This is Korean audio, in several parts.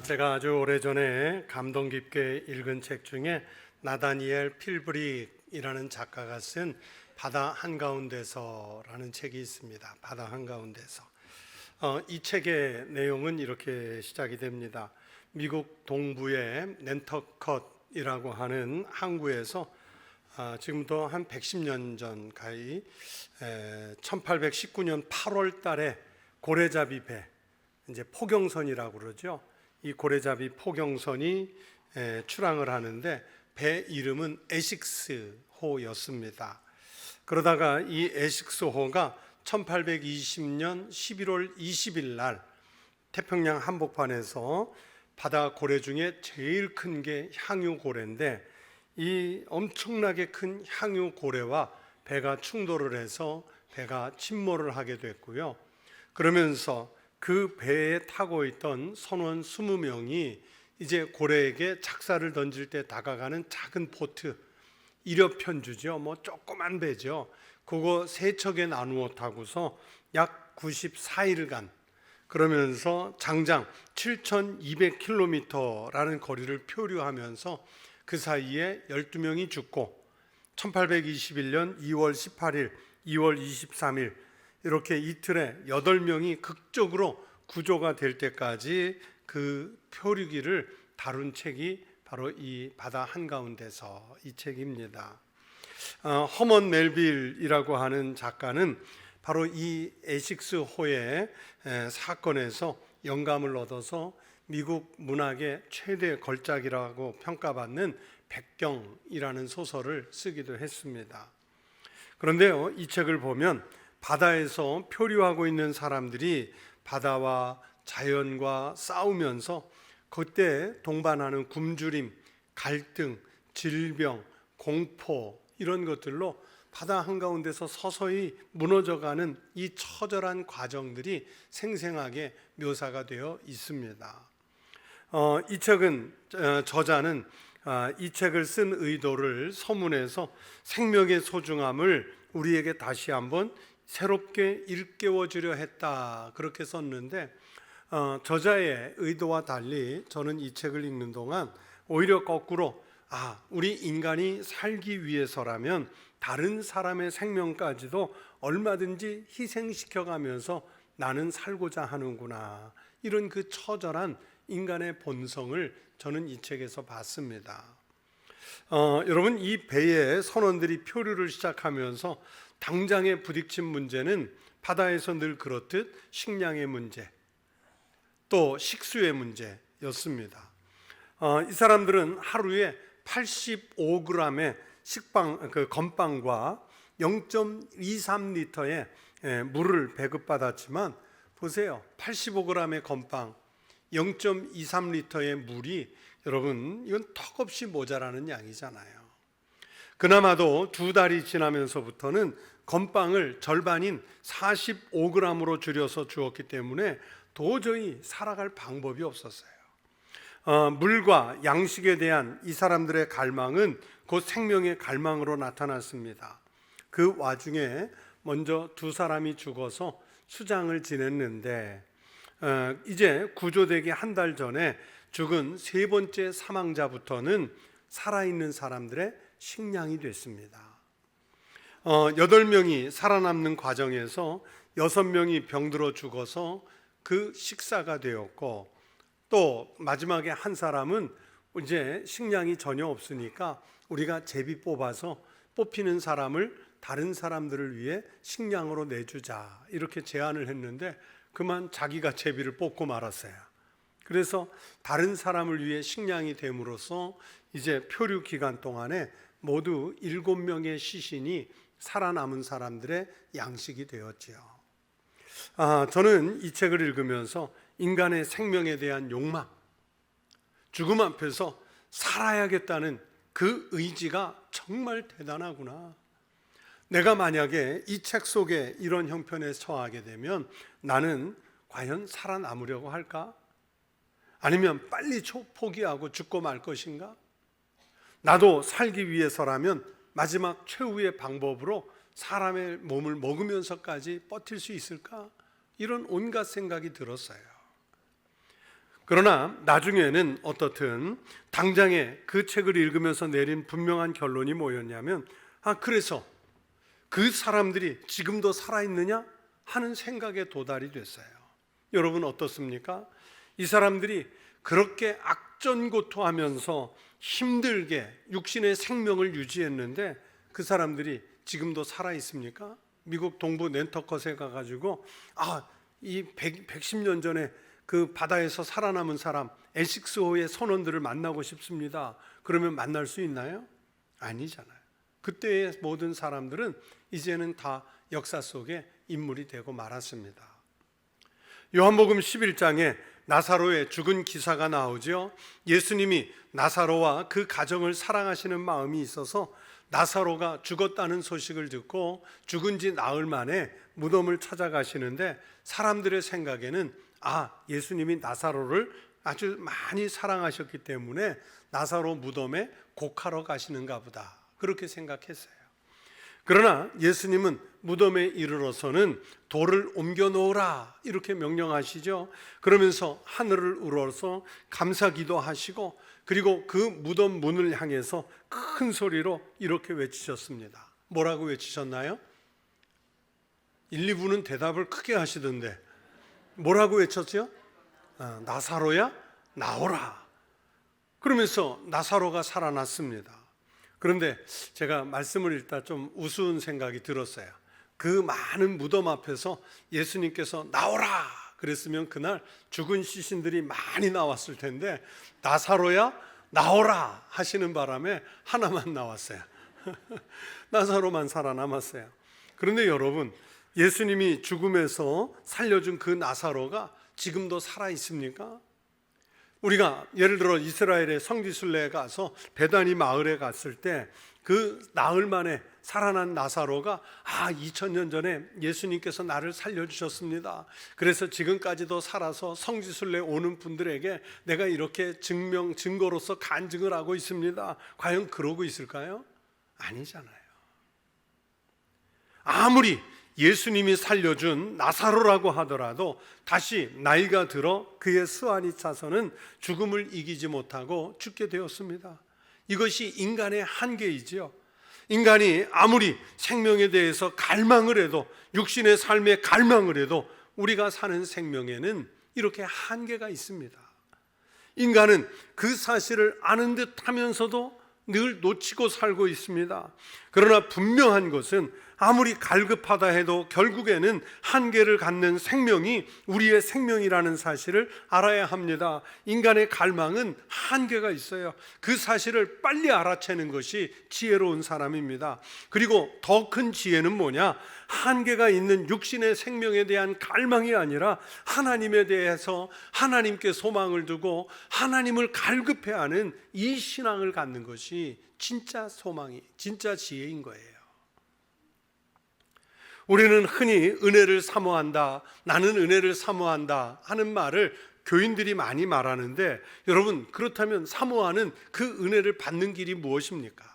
제가 아주 오래전에 감동 깊게 읽은 책 중에 나다니엘 필브릭이라는 작가가 쓴 바다 한가운데서라는 책이 있습니다. 바다 한가운데서. 이 책의 내용은 이렇게 시작이 됩니다. 미국 동부의 낸터컷이라고 하는 항구에서 지금부터 한 110년 전 가히 1819년 8월 달에 고래잡이 배, 이제 포경선이라고 그러죠. 이 고래잡이 포경선이 출항을 하는데 배 이름은 에식스호였습니다. 그러다가 이 에식스호가 1820년 11월 20일 날 태평양 한복판에서 바다 고래 중에 제일 큰 게 향유고래인데, 이 엄청나게 큰 향유고래와 배가 충돌을 해서 배가 침몰을 하게 됐고요. 그러면서 그 배에 타고 있던 선원 20명이 이제 고래에게 착사를 던질 때 다가가는 작은 보트, 일엽편주죠. 조그만 배죠. 그거 세 척에 나누어 타고서 약 94일간, 그러면서 장장 7,200km라는 거리를 표류하면서 그 사이에 12명이 죽고 1821년 2월 18일, 2월 23일 이렇게 이틀에 8명이 극적으로 구조가 될 때까지 그 표류기를 다룬 책이 바로 이 바다 한가운데서 이 책입니다. 허먼 멜빌이라고 하는 작가는 바로 이 에식스호의 사건에서 영감을 얻어서 미국 문학의 최대 걸작이라고 평가받는 백경이라는 소설을 쓰기도 했습니다. 그런데요, 이 책을 보면 바다에서 표류하고 있는 사람들이 바다와 자연과 싸우면서 그때 동반하는 굶주림, 갈등, 질병, 공포 이런 것들로 바다 한가운데서 서서히 무너져가는 이 처절한 과정들이 생생하게 묘사가 되어 있습니다. 이 책은 저자는 이 책을 쓴 의도를 서문해서 생명의 소중함을 우리에게 다시 한번 새롭게 일깨워 주려 했다, 그렇게 썼는데, 저자의 의도와 달리 저는 이 책을 읽는 동안 오히려 거꾸로 우리 인간이 살기 위해서라면 다른 사람의 생명까지도 얼마든지 희생시켜가면서 나는 살고자 하는구나, 이런 그 처절한 인간의 본성을 저는 이 책에서 봤습니다. 여러분, 이 배에 선원들이 표류를 시작하면서 당장에 부딪힌 문제는 바다에서 늘 그렇듯 식량의 문제, 또 식수의 문제였습니다. 이 사람들은 하루에 85g의 건빵과 0.23리터의 물을 배급받았지만, 보세요, 85g의 건빵, 0.23리터의 물이, 여러분, 이건 턱없이 모자라는 양이잖아요. 그나마도 2달이 지나면서부터는 건빵을 절반인 45g으로 줄여서 주었기 때문에 도저히 살아갈 방법이 없었어요. 물과 양식에 대한 이 사람들의 갈망은 곧 생명의 갈망으로 나타났습니다. 그 와중에 먼저 2사람이 죽어서 수장을 지냈는데, 이제 구조되기 한 달 전에 죽은 3번째 사망자부터는 살아있는 사람들의 식량이 됐습니다. 8명이 살아남는 과정에서 6명이 병들어 죽어서 그 식사가 되었고, 또 마지막에 한 사람은 이제 식량이 전혀 없으니까 우리가 제비 뽑아서 뽑히는 사람을 다른 사람들을 위해 식량으로 내주자, 이렇게 제안을 했는데 그만 자기가 제비를 뽑고 말았어요. 그래서 다른 사람을 위해 식량이 됨으로써 이제 표류 기간 동안에 모두 7명의 시신이 살아남은 사람들의 양식이 되었지요. 저는 이 책을 읽으면서 인간의 생명에 대한 욕망, 죽음 앞에서 살아야겠다는 그 의지가 정말 대단하구나. 내가 만약에 이 책 속에 이런 형편에 처하게 되면 나는 과연 살아남으려고 할까? 아니면 빨리 포기하고 죽고 말 것인가? 나도 살기 위해서라면 마지막 최후의 방법으로 사람의 몸을 먹으면서까지 버틸 수 있을까? 이런 온갖 생각이 들었어요. 그러나 나중에는 어떻든 당장에 그 책을 읽으면서 내린 분명한 결론이 뭐였냐면, 그래서 그 사람들이 지금도 살아있느냐 하는 생각에 도달이 됐어요. 여러분 어떻습니까? 이 사람들이 그렇게 악전고투하면서 힘들게 육신의 생명을 유지했는데 그 사람들이 지금도 살아있습니까? 미국 동부 낸터컷에 가가지고 이 110년 전에 그 바다에서 살아남은 사람 에식스호의 선원들을 만나고 싶습니다. 그러면 만날 수 있나요? 아니잖아요. 그때의 모든 사람들은 이제는 다 역사 속에 인물이 되고 말았습니다. 요한복음 11장에 나사로의 죽은 기사가 나오죠. 예수님이 나사로와 그 가정을 사랑하시는 마음이 있어서 나사로가 죽었다는 소식을 듣고 죽은 지 나흘 만에 무덤을 찾아가시는데, 사람들의 생각에는 예수님이 나사로를 아주 많이 사랑하셨기 때문에 나사로 무덤에 곡하러 가시는가 보다, 그렇게 생각했어요. 그러나 예수님은 무덤에 이르러서는 돌을 옮겨 놓으라 이렇게 명령하시죠. 그러면서 하늘을 우러서 감사기도 하시고, 그리고 그 무덤 문을 향해서 큰 소리로 이렇게 외치셨습니다. 뭐라고 외치셨나요? 1, 2부는 대답을 크게 하시던데 뭐라고 외쳤죠? 나사로야 나오라. 그러면서 나사로가 살아났습니다. 그런데 제가 말씀을 읽다 좀 우스운 생각이 들었어요. 그 많은 무덤 앞에서 예수님께서 나오라 그랬으면 그날 죽은 시신들이 많이 나왔을 텐데, 나사로야 나오라 하시는 바람에 하나만 나왔어요. 나사로만 살아남았어요. 그런데 여러분, 예수님이 죽음에서 살려준 그 나사로가 지금도 살아 있습니까? 우리가 예를 들어 이스라엘의 성지순례에 가서 베다니 마을에 갔을 때 그 나흘 만에 살아난 나사로가 2000년 전에 예수님께서 나를 살려주셨습니다. 그래서 지금까지도 살아서 성지순례 오는 분들에게 내가 이렇게 증거로서 간증을 하고 있습니다. 과연 그러고 있을까요? 아니잖아요. 아무리 예수님이 살려준 나사로라고 하더라도 다시 나이가 들어 그의 수완이 차서는 죽음을 이기지 못하고 죽게 되었습니다. 이것이 인간의 한계이지요. 인간이 아무리 생명에 대해서 갈망을 해도, 육신의 삶에 갈망을 해도 우리가 사는 생명에는 이렇게 한계가 있습니다. 인간은 그 사실을 아는 듯 하면서도 늘 놓치고 살고 있습니다. 그러나 분명한 것은 아무리 갈급하다 해도 결국에는 한계를 갖는 생명이 우리의 생명이라는 사실을 알아야 합니다. 인간의 갈망은 한계가 있어요. 그 사실을 빨리 알아채는 것이 지혜로운 사람입니다. 그리고 더 큰 지혜는 뭐냐? 한계가 있는 육신의 생명에 대한 갈망이 아니라 하나님에 대해서 하나님께 소망을 두고 하나님을 갈급해하는 이 신앙을 갖는 것이 진짜 소망이, 진짜 지혜인 거예요. 우리는 흔히 은혜를 사모한다, 나는 은혜를 사모한다 하는 말을 교인들이 많이 말하는데, 여러분 그렇다면 사모하는 그 은혜를 받는 길이 무엇입니까?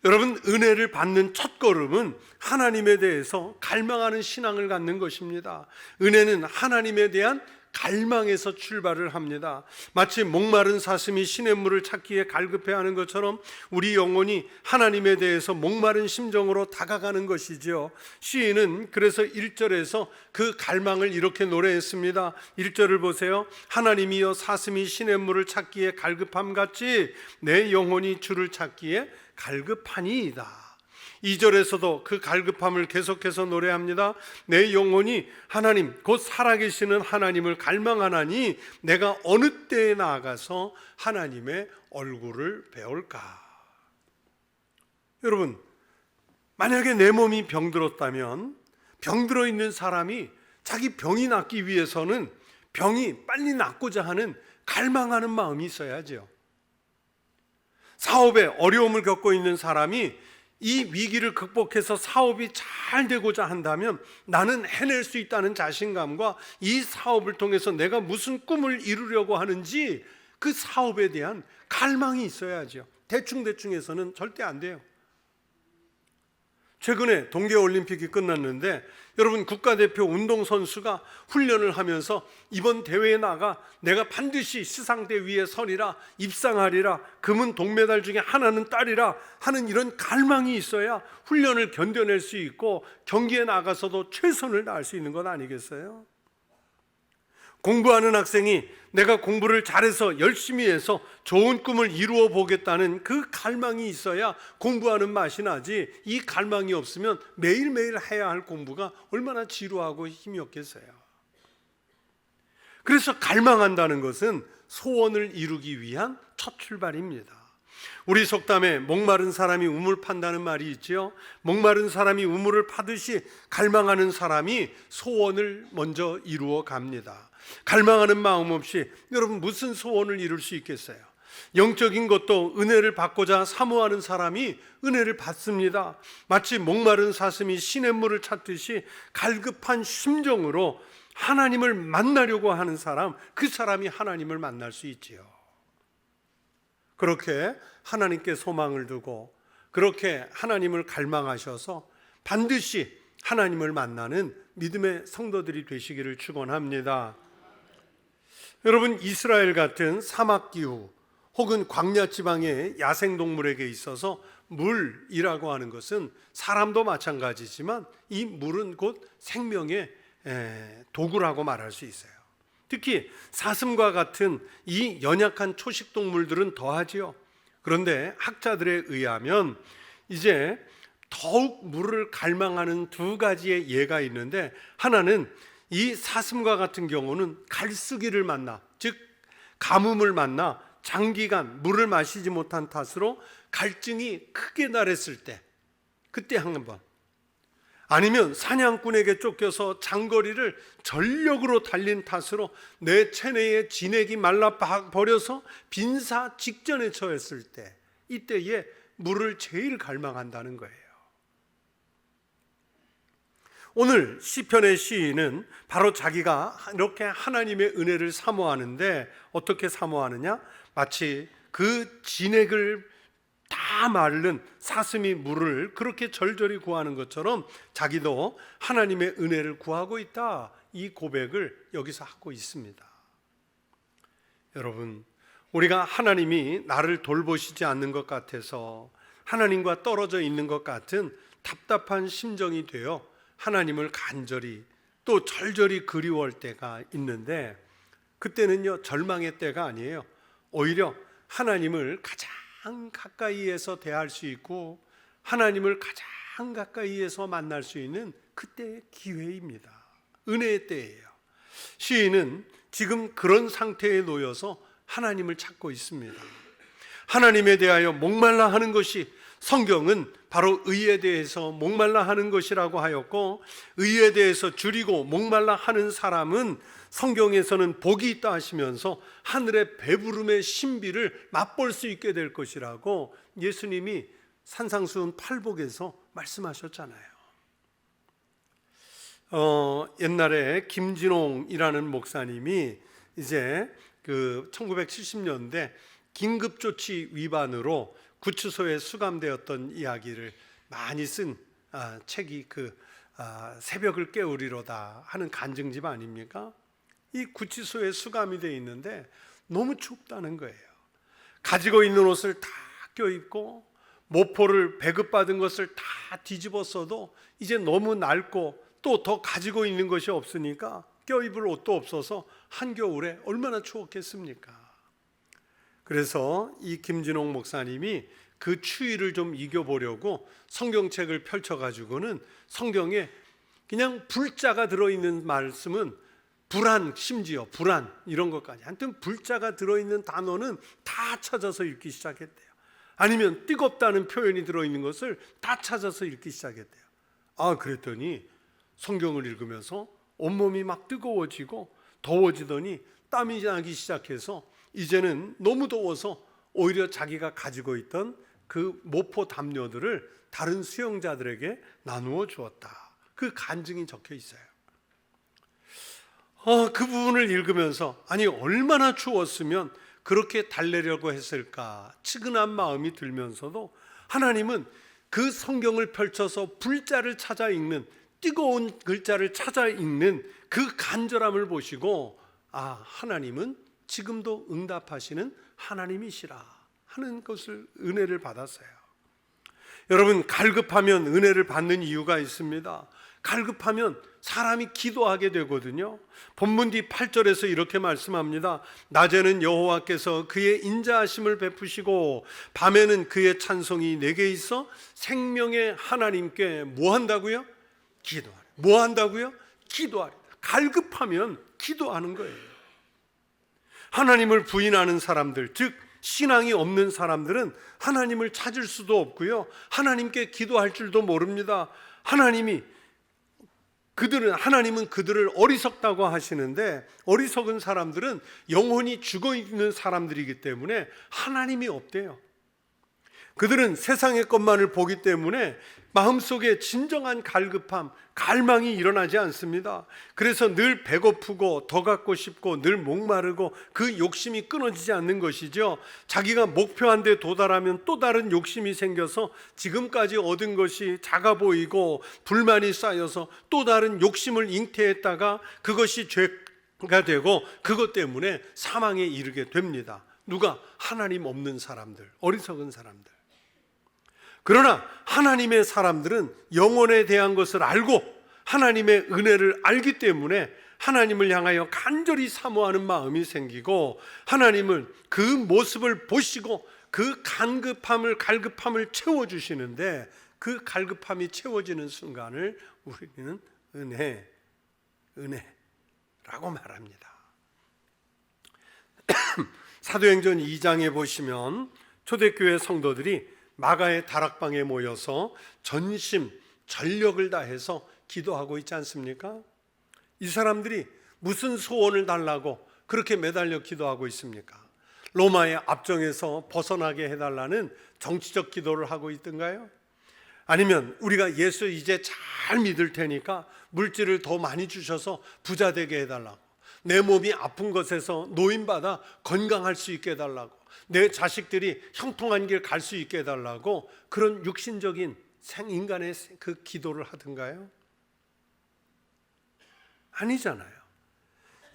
여러분, 은혜를 받는 첫걸음은 하나님에 대해서 갈망하는 신앙을 갖는 것입니다. 은혜는 하나님에 대한 갈망에서 출발을 합니다. 마치 목마른 사슴이 시냇물을 찾기에 갈급해하는 것처럼 우리 영혼이 하나님에 대해서 목마른 심정으로 다가가는 것이죠. 시인은 그래서 1절에서 그 갈망을 이렇게 노래했습니다. 1절을 보세요. 하나님이여 사슴이 시냇물을 찾기에 갈급함같이 내 영혼이 주를 찾기에 갈급하니이다. 2절에서도 그 갈급함을 계속해서 노래합니다. 내 영혼이 하나님 곧 살아계시는 하나님을 갈망하나니 내가 어느 때에 나아가서 하나님의 얼굴을 배울까. 여러분, 만약에 내 몸이 병들었다면 병들어 있는 사람이 자기 병이 낫기 위해서는 병이 빨리 낫고자 하는 갈망하는 마음이 있어야죠. 사업에 어려움을 겪고 있는 사람이 이 위기를 극복해서 사업이 잘 되고자 한다면 나는 해낼 수 있다는 자신감과 이 사업을 통해서 내가 무슨 꿈을 이루려고 하는지 그 사업에 대한 갈망이 있어야죠. 대충 해서는 절대 안 돼요. 최근에 동계올림픽이 끝났는데 여러분, 국가대표 운동선수가 훈련을 하면서 이번 대회에 나가 내가 반드시 시상대 위에 서리라, 입상하리라, 금은 동메달 중에 하나는 따리라 하는 이런 갈망이 있어야 훈련을 견뎌낼 수 있고 경기에 나가서도 최선을 다할 수 있는 것 아니겠어요? 공부하는 학생이 내가 공부를 잘해서 열심히 해서 좋은 꿈을 이루어 보겠다는 그 갈망이 있어야 공부하는 맛이 나지, 이 갈망이 없으면 매일매일 해야 할 공부가 얼마나 지루하고 힘이 없겠어요. 그래서 갈망한다는 것은 소원을 이루기 위한 첫 출발입니다. 우리 속담에 목마른 사람이 우물 판다는 말이 있지요. 목마른 사람이 우물을 파듯이 갈망하는 사람이 소원을 먼저 이루어 갑니다. 갈망하는 마음 없이 여러분 무슨 소원을 이룰 수 있겠어요? 영적인 것도 은혜를 받고자 사모하는 사람이 은혜를 받습니다. 마치 목마른 사슴이 시냇물을 찾듯이 갈급한 심정으로 하나님을 만나려고 하는 사람, 그 사람이 하나님을 만날 수 있지요. 그렇게 하나님께 소망을 두고 그렇게 하나님을 갈망하셔서 반드시 하나님을 만나는 믿음의 성도들이 되시기를 축원합니다. 여러분, 이스라엘 같은 사막기후 혹은 광야 지방의 야생동물에게 있어서 물이라고 하는 것은 사람도 마찬가지지만 이 물은 곧 생명의 도구라고 말할 수 있어요. 특히 사슴과 같은 이 연약한 초식동물들은 더하지요. 그런데 학자들에 의하면 이제 더욱 물을 갈망하는 두 가지의 예가 있는데, 하나는 이 사슴과 같은 경우는 갈수기를 만나, 즉 가뭄을 만나 장기간 물을 마시지 못한 탓으로 갈증이 크게 날했을 때, 그때 한 번, 아니면 사냥꾼에게 쫓겨서 장거리를 전력으로 달린 탓으로 내 체내의 진액이 말라버려서 빈사 직전에 처했을 때, 이때에 물을 제일 갈망한다는 거예요. 오늘 시편의 시인은 바로 자기가 이렇게 하나님의 은혜를 사모하는데, 어떻게 사모하느냐? 마치 그 진액을 다 마른 사슴이 물을 그렇게 절절히 구하는 것처럼 자기도 하나님의 은혜를 구하고 있다, 이 고백을 여기서 하고 있습니다. 여러분, 우리가 하나님이 나를 돌보시지 않는 것 같아서 하나님과 떨어져 있는 것 같은 답답한 심정이 되어 하나님을 간절히 또 절절히 그리워할 때가 있는데, 그때는요 절망의 때가 아니에요. 오히려 하나님을 가장 가까이에서 대할 수 있고 하나님을 가장 가까이에서 만날 수 있는 그때의 기회입니다. 은혜의 때예요. 시인은 지금 그런 상태에 놓여서 하나님을 찾고 있습니다. 하나님에 대하여 목말라 하는 것이, 성경은 바로 의에 대해서 목말라 하는 것이라고 하였고, 의에 대해서 줄이고 목말라 하는 사람은 성경에서는 복이 있다 하시면서 하늘의 배부름의 신비를 맛볼 수 있게 될 것이라고 예수님이 산상수훈 8복에서 말씀하셨잖아요. 옛날에 김진홍이라는 목사님이 이제 그 1970년대 긴급조치 위반으로 구치소에 수감되었던 이야기를 많이 쓴 책이 새벽을 깨우리로다 하는 간증집 아닙니까? 이 구치소에 수감이 되어 있는데 너무 춥다는 거예요. 가지고 있는 옷을 다 껴입고 모포를 배급받은 것을 다 뒤집어 써도 이제 너무 낡고 또 더 가지고 있는 것이 없으니까 껴입을 옷도 없어서 한겨울에 얼마나 추웠겠습니까? 그래서 이 김진홍 목사님이 그 추위를 좀 이겨보려고 성경책을 펼쳐가지고는 성경에 그냥 불자가 들어있는 말씀은 불안, 심지어 불안 이런 것까지, 하여튼 불자가 들어있는 단어는 다 찾아서 읽기 시작했대요. 아니면 뜨겁다는 표현이 들어있는 것을 다 찾아서 읽기 시작했대요. 그랬더니 성경을 읽으면서 온몸이 막 뜨거워지고 더워지더니 땀이 나기 시작해서 이제는 너무 더워서 오히려 자기가 가지고 있던 그 모포 담요들을 다른 수용자들에게 나누어 주었다, 그 간증이 적혀 있어요. 그 부분을 읽으면서 아니 얼마나 추웠으면 그렇게 달래려고 했을까 측은한 마음이 들면서도, 하나님은 그 성경을 펼쳐서 불자를 찾아 읽는 뜨거운 글자를 찾아 읽는 그 간절함을 보시고 하나님은 지금도 응답하시는 하나님이시라 하는 것을 은혜를 받았어요. 여러분, 갈급하면 은혜를 받는 이유가 있습니다. 갈급하면 사람이 기도하게 되거든요. 본문 뒤 8절에서 이렇게 말씀합니다. 낮에는 여호와께서 그의 인자하심을 베푸시고 밤에는 그의 찬송이 내게 있어 생명의 하나님께 뭐 한다고요? 기도하라. 뭐 한다고요? 기도하라. 갈급하면 기도하는 거예요. 하나님을 부인하는 사람들, 즉 신앙이 없는 사람들은 하나님을 찾을 수도 없고요, 하나님께 기도할 줄도 모릅니다. 하나님은 그들을 어리석다고 하시는데, 어리석은 사람들은 영혼이 죽어 있는 사람들이기 때문에 하나님이 없대요. 그들은 세상의 것만을 보기 때문에 마음속에 진정한 갈급함, 갈망이 일어나지 않습니다. 그래서 늘 배고프고 더 갖고 싶고 늘 목마르고 그 욕심이 끊어지지 않는 것이죠. 자기가 목표한 데 도달하면 또 다른 욕심이 생겨서 지금까지 얻은 것이 작아 보이고 불만이 쌓여서 또 다른 욕심을 잉태했다가 그것이 죄가 되고 그것 때문에 사망에 이르게 됩니다. 누가? 하나님 없는 사람들, 어리석은 사람들. 그러나 하나님의 사람들은 영혼에 대한 것을 알고 하나님의 은혜를 알기 때문에 하나님을 향하여 간절히 사모하는 마음이 생기고, 하나님을 그 모습을 보시고 그 갈급함을 채워주시는데, 그 갈급함이 채워지는 순간을 우리는 은혜라고 말합니다. 사도행전 2장에 보시면 초대교회 성도들이 마가의 다락방에 모여서 전심 전력을 다해서 기도하고 있지 않습니까? 이 사람들이 무슨 소원을 달라고 그렇게 매달려 기도하고 있습니까? 로마의 압정에서 벗어나게 해달라는 정치적 기도를 하고 있던가요? 아니면 우리가 예수 이제 잘 믿을 테니까 물질을 더 많이 주셔서 부자 되게 해달라고, 내 몸이 아픈 것에서 노인받아 건강할 수 있게 해달라고, 내 자식들이 형통한 길 갈 수 있게 해달라고, 그런 육신적인 인간의 그 기도를 하던가요? 아니잖아요.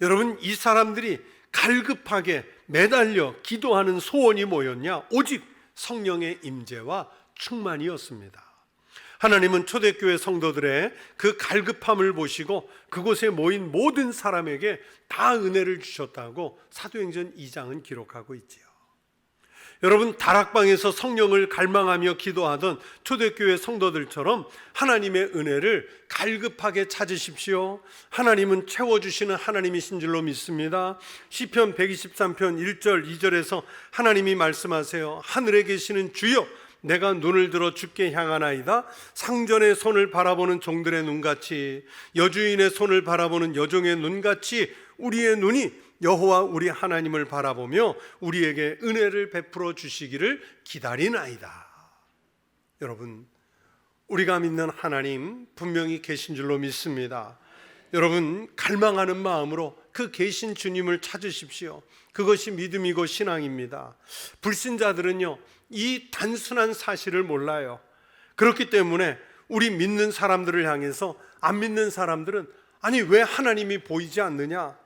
여러분, 이 사람들이 갈급하게 매달려 기도하는 소원이 뭐였냐? 오직 성령의 임재와 충만이었습니다. 하나님은 초대교회 성도들의 그 갈급함을 보시고 그곳에 모인 모든 사람에게 다 은혜를 주셨다고 사도행전 2장은 기록하고 있지요. 여러분, 다락방에서 성령을 갈망하며 기도하던 초대교회 성도들처럼 하나님의 은혜를 갈급하게 찾으십시오. 하나님은 채워주시는 하나님이신 줄로 믿습니다. 시편 123편 1절 2절에서 하나님이 말씀하세요. 하늘에 계시는 주여, 내가 눈을 들어 주께 향하나이다. 상전의 손을 바라보는 종들의 눈같이, 여주인의 손을 바라보는 여종의 눈같이 우리의 눈이 여호와 우리 하나님을 바라보며 우리에게 은혜를 베풀어 주시기를 기다리나이다. 여러분, 우리가 믿는 하나님 분명히 계신 줄로 믿습니다. 여러분, 갈망하는 마음으로 그 계신 주님을 찾으십시오. 그것이 믿음이고 신앙입니다. 불신자들은요, 이 단순한 사실을 몰라요. 그렇기 때문에 우리 믿는 사람들을 향해서 안 믿는 사람들은 아니 왜 하나님이 보이지 않느냐,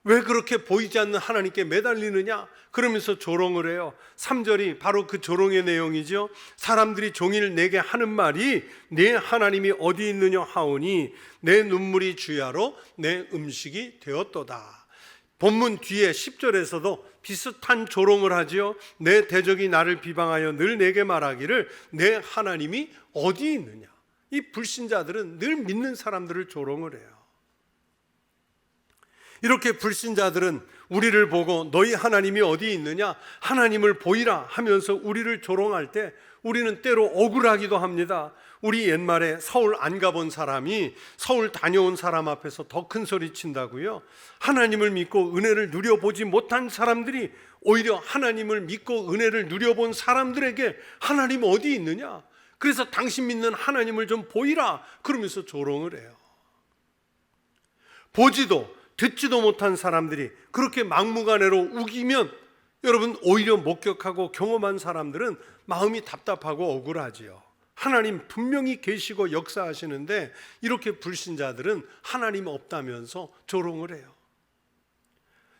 왜 그렇게 보이지 않는 하나님께 매달리느냐 그러면서 조롱을 해요. 3절이 바로 그 조롱의 내용이죠. 사람들이 종일 내게 하는 말이 내 하나님이 어디 있느냐 하오니 내 눈물이 주야로 내 음식이 되었도다. 본문 뒤에 10절에서도 비슷한 조롱을 하지요. 내 대적이 나를 비방하여 늘 내게 말하기를 내 하나님이 어디 있느냐. 이 불신자들은 늘 믿는 사람들을 조롱을 해요. 이렇게 불신자들은 우리를 보고 너희 하나님이 어디 있느냐, 하나님을 보이라 하면서 우리를 조롱할 때 우리는 때로 억울하기도 합니다. 우리 옛말에 서울 안 가본 사람이 서울 다녀온 사람 앞에서 더 큰 소리 친다고요. 하나님을 믿고 은혜를 누려보지 못한 사람들이 오히려 하나님을 믿고 은혜를 누려본 사람들에게 하나님 어디 있느냐, 그래서 당신 믿는 하나님을 좀 보이라 그러면서 조롱을 해요. 보지도 듣지도 못한 사람들이 그렇게 막무가내로 우기면 여러분, 오히려 목격하고 경험한 사람들은 마음이 답답하고 억울하지요. 하나님 분명히 계시고 역사하시는데 이렇게 불신자들은 하나님 없다면서 조롱을 해요.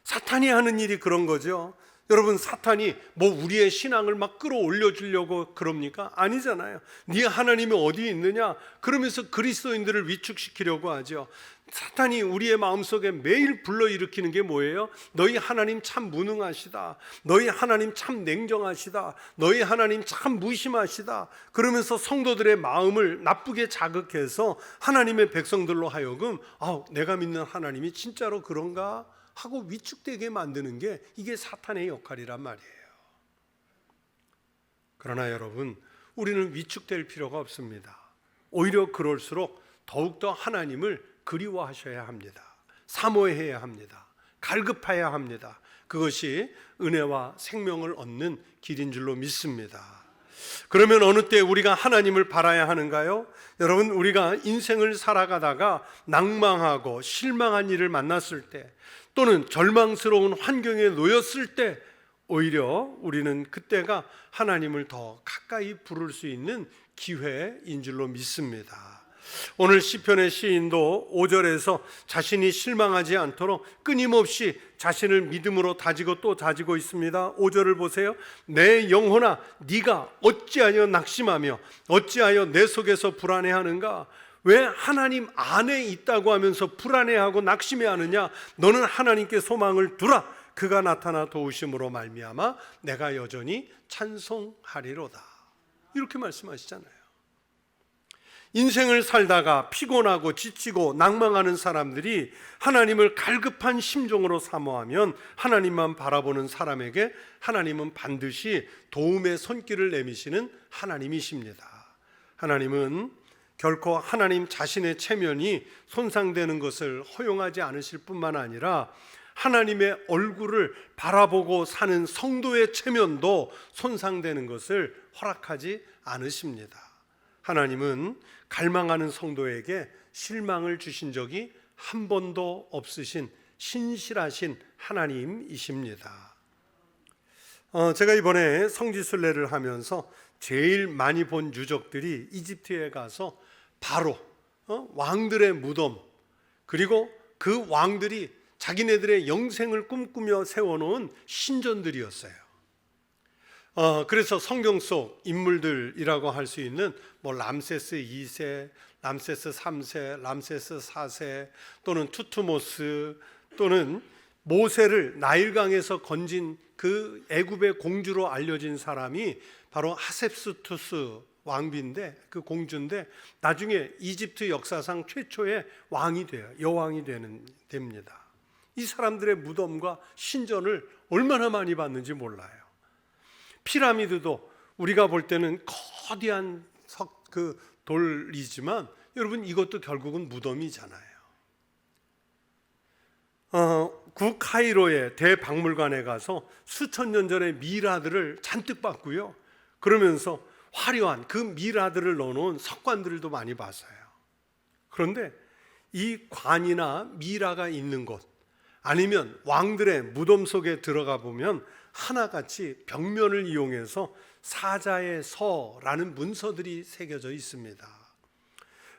사탄이 하는 일이 그런 거죠. 여러분, 사탄이 뭐 우리의 신앙을 막 끌어올려 주려고 그럽니까? 아니잖아요. 네 하나님이 어디 있느냐? 그러면서 그리스도인들을 위축시키려고 하죠. 사탄이 우리의 마음속에 매일 불러일으키는 게 뭐예요? 너희 하나님 참 무능하시다. 너희 하나님 참 냉정하시다. 너희 하나님 참 무심하시다. 그러면서 성도들의 마음을 나쁘게 자극해서 하나님의 백성들로 하여금 내가 믿는 하나님이 진짜로 그런가? 하고 위축되게 만드는 게 이게 사탄의 역할이란 말이에요. 그러나 여러분, 우리는 위축될 필요가 없습니다. 오히려 그럴수록 더욱더 하나님을 그리워하셔야 합니다. 사모해야 합니다. 갈급해야 합니다. 그것이 은혜와 생명을 얻는 길인 줄로 믿습니다. 그러면 어느 때 우리가 하나님을 바라야 하는가요? 여러분, 우리가 인생을 살아가다가 낭망하고 실망한 일을 만났을 때, 또는 절망스러운 환경에 놓였을 때 오히려 우리는 그때가 하나님을 더 가까이 부를 수 있는 기회인 줄로 믿습니다. 오늘 시편의 시인도 5절에서 자신이 실망하지 않도록 끊임없이 자신을 믿음으로 다지고 또 다지고 있습니다. 5절을 보세요. 내 영혼아, 네가 어찌하여 낙심하며 어찌하여 내 속에서 불안해하는가? 왜 하나님 안에 있다고 하면서 불안해하고 낙심해하느냐? 너는 하나님께 소망을 두라. 그가 나타나 도우심으로 말미암아 내가 여전히 찬송하리로다. 이렇게 말씀하시잖아요. 인생을 살다가 피곤하고 지치고 낭망하는 사람들이 하나님을 갈급한 심정으로 사모하면 하나님만 바라보는 사람에게 하나님은 반드시 도움의 손길을 내미시는 하나님이십니다. 하나님은 결코 하나님 자신의 체면이 손상되는 것을 허용하지 않으실 뿐만 아니라 하나님의 얼굴을 바라보고 사는 성도의 체면도 손상되는 것을 허락하지 않으십니다. 하나님은 갈망하는 성도에게 실망을 주신 적이 한 번도 없으신 신실하신 하나님이십니다. 제가 이번에 성지순례를 하면서 제일 많이 본 유적들이 이집트에 가서 바로 왕들의 무덤, 그리고 그 왕들이 자기네들의 영생을 꿈꾸며 세워놓은 신전들이었어요. 그래서 성경 속 인물들이라고 할 수 있는 뭐 람세스 2세, 람세스 3세, 람세스 4세, 또는 투투모스, 또는 모세를 나일강에서 건진 그 애굽의 공주로 알려진 사람이 바로 하셉스투스 왕비인데, 그 공주인데 나중에 이집트 역사상 최초의 왕이 돼요. 여왕이 됩니다. 이 사람들의 무덤과 신전을 얼마나 많이 봤는지 몰라요. 피라미드도 우리가 볼 때는 거대한 그 돌이지만 여러분, 이것도 결국은 무덤이잖아요. 구 카이로의 대박물관에 가서 수천 년 전의 미라들을 잔뜩 봤고요. 그러면서 화려한 그 미라들을 넣어놓은 석관들도 많이 봤어요. 그런데 이 관이나 미라가 있는 곳, 아니면 왕들의 무덤 속에 들어가 보면 하나같이 벽면을 이용해서 사자의 서라는 문서들이 새겨져 있습니다.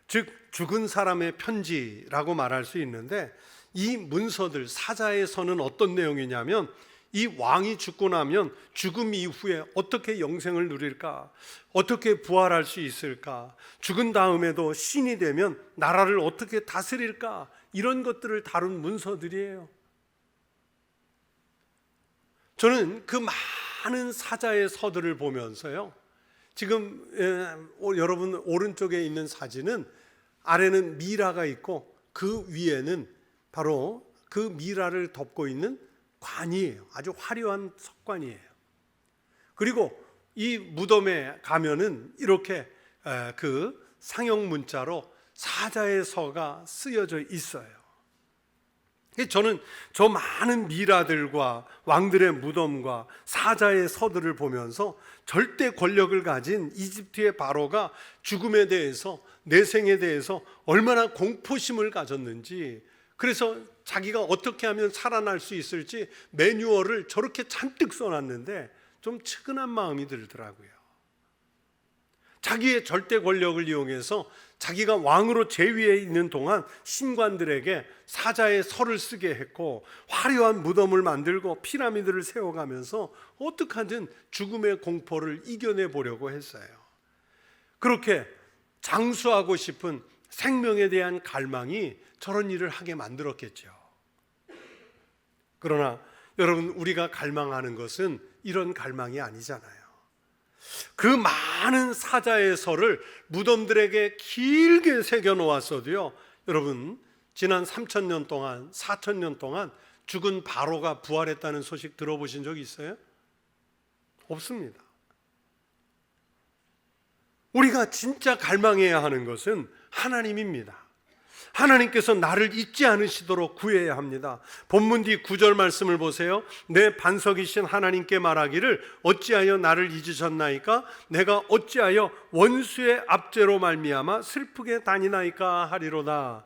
즉 죽은 사람의 편지라고 말할 수 있는데, 이 문서들, 사자의 서는 어떤 내용이냐면 이 왕이 죽고 나면 죽음 이후에 어떻게 영생을 누릴까, 어떻게 부활할 수 있을까, 죽은 다음에도 신이 되면 나라를 어떻게 다스릴까, 이런 것들을 다룬 문서들이에요. 저는 그 많은 사자의 서들을 보면서요, 지금 여러분 오른쪽에 있는 사진은 아래는 미라가 있고 그 위에는 바로 그 미라를 덮고 있는 관이에요. 아주 화려한 석관이에요. 그리고 이 무덤에 가면은 이렇게 그 상형 문자로 사자의 서가 쓰여져 있어요. 저는 저 많은 미라들과 왕들의 무덤과 사자의 서들을 보면서 절대 권력을 가진 이집트의 바로가 죽음에 대해서, 내생에 대해서 얼마나 공포심을 가졌는지, 그래서 자기가 어떻게 하면 살아날 수 있을지 매뉴얼을 저렇게 잔뜩 써놨는데 좀 측은한 마음이 들더라고요. 자기의 절대 권력을 이용해서 자기가 왕으로 제위에 있는 동안 신관들에게 사자의 설을 쓰게 했고, 화려한 무덤을 만들고 피라미드를 세워가면서 어떻게 하든 죽음의 공포를 이겨내 보려고 했어요. 그렇게 장수하고 싶은 생명에 대한 갈망이 저런 일을 하게 만들었겠죠. 그러나 여러분, 우리가 갈망하는 것은 이런 갈망이 아니잖아요. 그 많은 사자의 설을 무덤들에게 길게 새겨 놓았어도요, 여러분, 지난 3,000년 동안, 4,000년 동안 죽은 바로가 부활했다는 소식 들어보신 적 있어요? 없습니다. 우리가 진짜 갈망해야 하는 것은 하나님입니다. 하나님께서 나를 잊지 않으시도록 구해야 합니다. 본문 뒤 9절 말씀을 보세요. 내 반석이신 하나님께 말하기를 어찌하여 나를 잊으셨나이까? 내가 어찌하여 원수의 압제로 말미암아 슬프게 다니나이까 하리로다.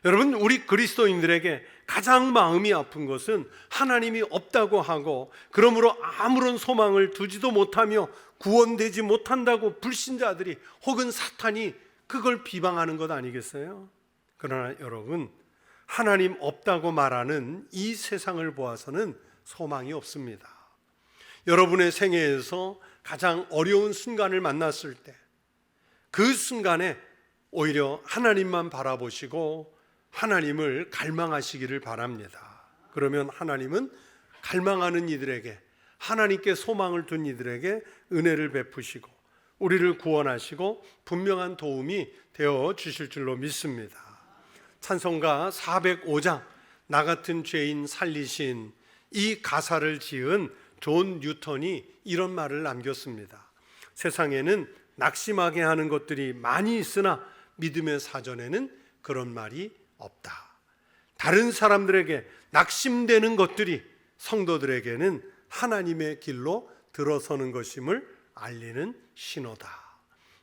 여러분, 우리 그리스도인들에게 가장 마음이 아픈 것은 하나님이 없다고 하고, 그러므로 아무런 소망을 두지도 못하며 구원되지 못한다고 불신자들이 혹은 사탄이 그걸 비방하는 것 아니겠어요? 그러나 여러분, 하나님 없다고 말하는 이 세상을 보아서는 소망이 없습니다. 여러분의 생애에서 가장 어려운 순간을 만났을 때, 그 순간에 오히려 하나님만 바라보시고 하나님을 갈망하시기를 바랍니다. 그러면 하나님은 갈망하는 이들에게, 하나님께 소망을 둔 이들에게 은혜를 베푸시고 우리를 구원하시고 분명한 도움이 되어 주실 줄로 믿습니다. 찬송가 405장 나 같은 죄인 살리신, 이 가사를 지은 존 뉴턴이 이런 말을 남겼습니다. 세상에는 낙심하게 하는 것들이 많이 있으나 믿음의 사전에는 그런 말이 없다. 다른 사람들에게 낙심되는 것들이 성도들에게는 하나님의 길로 들어서는 것임을 알리는 신호다.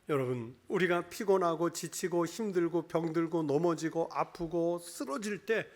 여러분, 우리가 피곤하고 지치고 힘들고 병들고 넘어지고 아프고 쓰러질 때,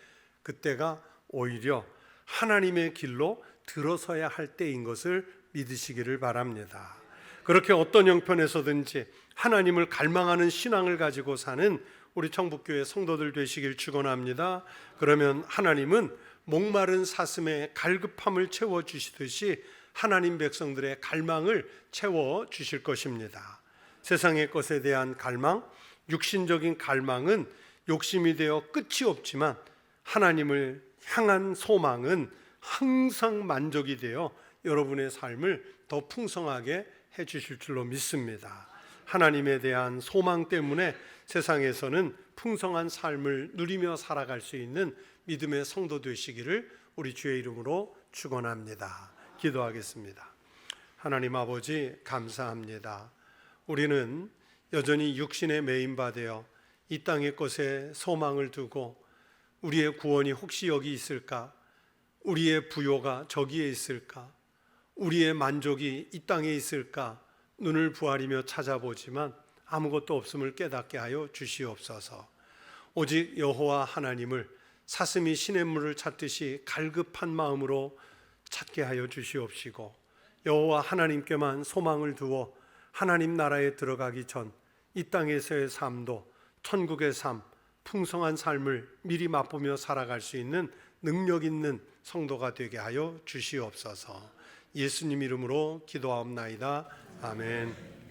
그때가 오히려 하나님의 길로 들어서야 할 때인 것을 믿으시기를 바랍니다. 그렇게 어떤 형편에서든지 하나님을 갈망하는 신앙을 가지고 사는 우리 청북교회 성도들 되시길 축원합니다. 그러면 하나님은 목마른 사슴의 갈급함을 채워주시듯이 하나님 백성들의 갈망을 채워주실 것입니다. 세상의 것에 대한 갈망, 육신적인 갈망은 욕심이 되어 끝이 없지만, 하나님을 향한 소망은 항상 만족이 되어 여러분의 삶을 더 풍성하게 해주실 줄로 믿습니다. 하나님에 대한 소망 때문에 세상에서는 풍성한 삶을 누리며 살아갈 수 있는 믿음의 성도 되시기를 우리 주의 이름으로 축원합니다. 기도하겠습니다. 하나님 아버지, 감사합니다. 우리는 여전히 육신에 매인받아 이 땅의 것에 소망을 두고, 우리의 구원이 혹시 여기 있을까? 우리의 부요가 저기에 있을까? 우리의 만족이 이 땅에 있을까? 눈을 부아리며 찾아보지만 아무것도 없음을 깨닫게 하여 주시옵소서. 오직 여호와 하나님을 사슴이 시냇물을 찾듯이 갈급한 마음으로 찾게 하여 주시옵시고, 여호와 하나님께만 소망을 두어 하나님 나라에 들어가기 전 이 땅에서의 삶도 천국의 삶, 풍성한 삶을 미리 맛보며 살아갈 수 있는 능력 있는 성도가 되게 하여 주시옵소서. 예수님 이름으로 기도하옵나이다. 아멘.